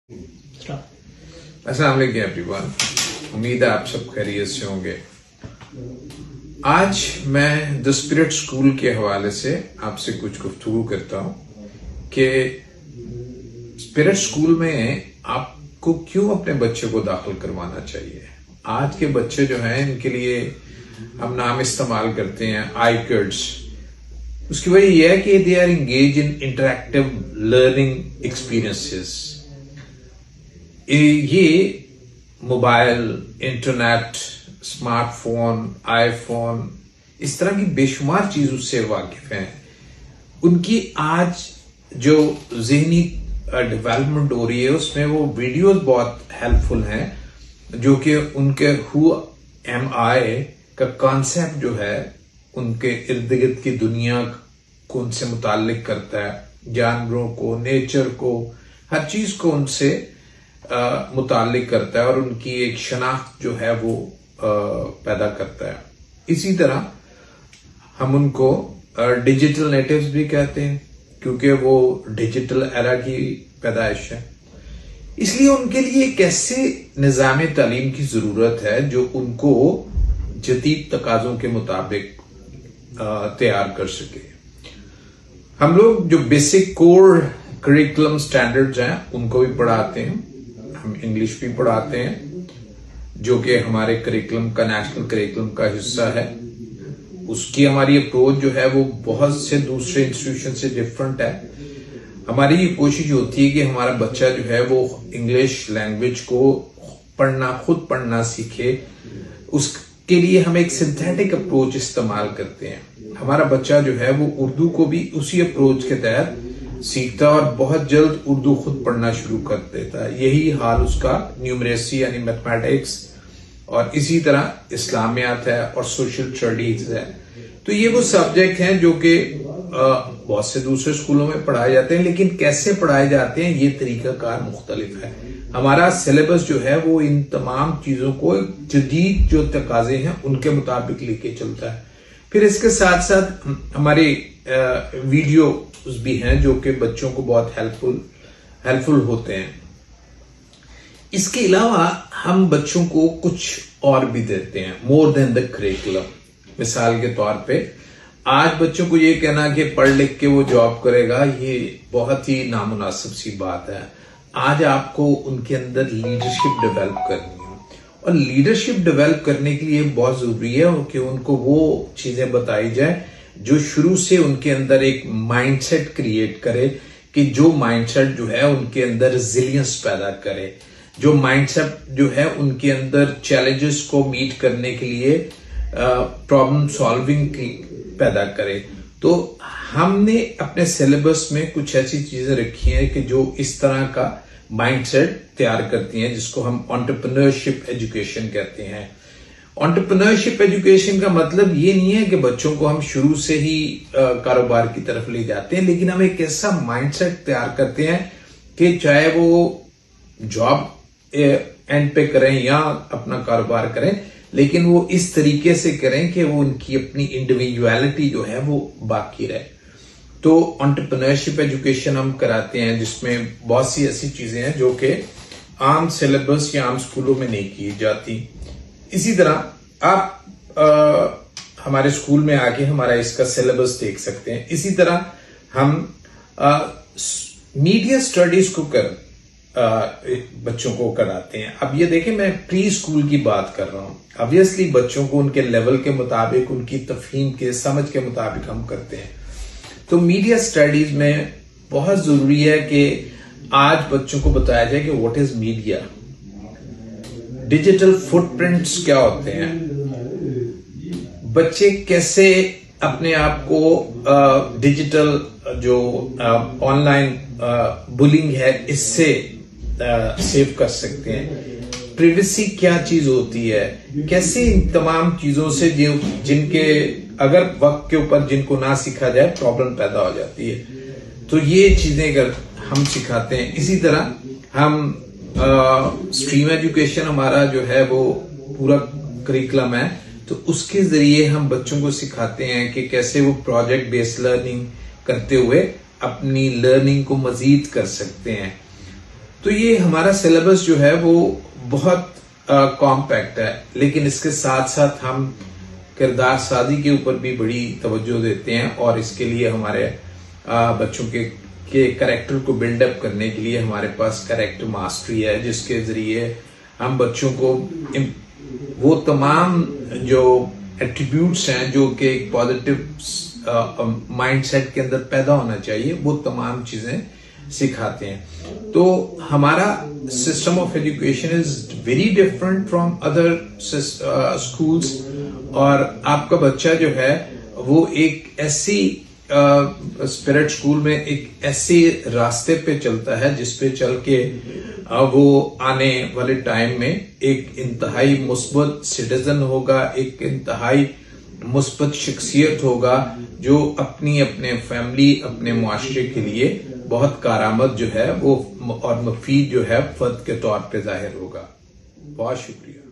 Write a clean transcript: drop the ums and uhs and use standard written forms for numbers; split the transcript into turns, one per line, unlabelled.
अस्सलाम वालेकुम एवरीवन, उम्मीद है आप सब खैरियत से होंगे। आज मैं द स्पिरिट स्कूल के हवाले से आपसे कुछ गुफ्तगू करता हूं कि स्पिरिट स्कूल में आपको क्यों अपने बच्चे को दाखिल करवाना चाहिए। आज के बच्चे जो हैं इनके लिए हम नाम इस्तेमाल करते हैं आई किड्स। उसकी वजह यह है कि they are engage in interactive learning experiences. ये मोबाइल, इंटरनेट, स्मार्टफोन, आईफोन, इस तरह की बेशुमार चीजों से वाकिफ हैं। उनकी आज जो ज़हनी डेवलपमेंट हो रही है उसमें वो वीडियोस बहुत हेल्पफुल हैं, जो कि उनके हु एम आई का कॉन्सेप्ट जो है उनके इर्द गिर्द की दुनिया को उनसे मुताल्लिक करता है। जानवरों को, नेचर को, हर चीज को उनसे मुताल्लिक करता है और उनकी एक शनाख्त जो है वो पैदा करता है। इसी तरह हम उनको डिजिटल नेटिव्स भी कहते हैं, क्योंकि वो डिजिटल एरा की पैदाइश है। इसलिए उनके लिए एक ऐसे निज़ाम तालीम की जरूरत है जो उनको जदीद तकाज़ों के मुताबिक तैयार कर सके। हम लोग जो बेसिक कोर करिकुलम स्टैंडर्ड्स हैं उनको भी पढ़ाते हैं, हम इंग्लिश भी पढ़ाते हैं जो कि हमारे करिकुलम का, नेशनल करिकुलम का हिस्सा है। उसकी हमारी अप्रोच जो है वो बहुत से दूसरे इंस्टीट्यूशन से डिफरेंट है। हमारी ये कोशिश होती है कि हमारा बच्चा जो है वो इंग्लिश लैंग्वेज को खुद पढ़ना सीखे। उसके लिए हम एक सिंथेटिक अप्रोच इस्तेमाल करते हैं। हमारा बच्चा जो है वो उर्दू को भी उसी अप्रोच के तहत सीखता है और बहुत जल्द उर्दू खुद पढ़ना शुरू कर देता है। यही हाल उसका न्यूमरेसी यानी मैथमेटिक्स और इसी तरह इस्लामियात है और सोशल स्टडीज है। तो ये वो सब्जेक्ट हैं जो कि बहुत से दूसरे स्कूलों में पढ़ाए जाते हैं, लेकिन कैसे पढ़ाए जाते हैं ये तरीकाकार मुख्तलिफ है। हमारा सिलेबस जो है वो इन तमाम चीजों को जदीद जो तकाजे हैं उनके मुताबिक लेके चलता है। फिर इसके साथ साथ हमारे वीडियो भी हैं जो कि बच्चों को बहुत हेल्पफुल होते हैं। इसके अलावा हम बच्चों को कुछ और भी देते हैं, मोर देन द करिकुलम। मिसाल के तौर पे आज बच्चों को ये कहना कि पढ़ लिख के वो जॉब करेगा, ये बहुत ही नामुनासिब सी बात है। आज आपको उनके अंदर लीडरशिप डेवलप करनी है, और लीडरशिप डेवलप करने के लिए बहुत जरूरी है कि उनको वो चीजें बताई जाए जो शुरू से उनके अंदर एक माइंडसेट क्रिएट करे, कि जो माइंडसेट जो है उनके अंदर रेजिलियंस पैदा करे, जो माइंडसेट जो है उनके अंदर चैलेंजेस को मीट करने के लिए प्रॉब्लम सॉल्विंग पैदा करे। तो हमने अपने सिलेबस में कुछ ऐसी चीजें रखी हैं कि जो इस तरह का माइंडसेट तैयार करती हैं, जिसको हम एंटरप्रेन्योरशिप एजुकेशन कहते हैं। एंटरप्रेन्योरशिप एजुकेशन का मतलब ये नहीं है कि बच्चों को हम शुरू से ही कारोबार की तरफ ले जाते हैं, लेकिन हम एक ऐसा माइंडसेट तैयार करते हैं कि चाहे वो जॉब एंड पे करें या अपना कारोबार करें, लेकिन वो इस तरीके से करें कि वो उनकी अपनी इंडिविजुअलिटी जो है वो बाकी रहे। तो एंटरप्रेन्योरशिप एजुकेशन हम कराते हैं, जिसमें बहुत सी ऐसी चीजें हैं जो कि आम सिलेबस या आम स्कूलों में नहीं की जाती। इसी तरह आप हमारे स्कूल में आके हमारा इसका सिलेबस देख सकते हैं। इसी तरह हम मीडिया स्टडीज को बच्चों को कराते हैं। अब ये देखें, मैं प्री स्कूल की बात कर रहा हूं। ऑब्वियसली बच्चों को उनके लेवल के मुताबिक, उनकी तफहीम के, समझ के मुताबिक हम करते हैं। तो मीडिया स्टडीज में बहुत जरूरी है कि आज बच्चों को बताया जाए कि what is media, digital footprints क्या होते हैं, बच्चे कैसे अपने आप को डिजिटल जो ऑनलाइन बुलिंग है इससे सेव कर सकते हैं, प्रिवेसी क्या चीज होती है, कैसे इन तमाम चीजों से जिनके अगर वक्त के ऊपर जिनको ना सीखा जाए प्रॉब्लम पैदा हो जाती है। तो ये चीजें अगर हम सिखाते हैं। इसी तरह हम स्ट्रीम एजुकेशन हमारा जो है वो पूरा करिकुलम है, तो उसके जरिए हम बच्चों को सिखाते हैं कि कैसे वो प्रोजेक्ट बेस्ड लर्निंग करते हुए अपनी लर्निंग को मजीद कर सकते हैं। तो ये हमारा सिलेबस जो है वो बहुत कॉम्पैक्ट है, लेकिन इसके साथ साथ हम किरदार साजी के ऊपर भी बड़ी तवज्जो देते हैं और इसके लिए हमारे बच्चों के कैरेक्टर को बिल्डअप करने के लिए हमारे पास कैरेक्टर मास्टरी है, जिसके जरिए हम बच्चों को वो तमाम जो एट्रीब्यूट्स हैं जो कि एक पॉजिटिव माइंडसेट के अंदर पैदा होना चाहिए, वो तमाम चीजें सिखाते हैं। तो हमारा system of education is very different from other schools, और आपका बच्चा जो है वो एक ऐसी स्पिरिट स्कूल में एक ऐसे रास्ते पे चलता है जिसपे चल के वो आने वाले टाइम में एक इंतहाई मुस्बत सिटीजन होगा, एक इंतहाई मुस्बत शख्सियत होगा जो अपनी अपने फैमिली अपने मुआशरे के लिए बहुत कारआमद जो है वो और मुफीद जो है फर्द के तौर पे जाहिर होगा। बहुत शुक्रिया।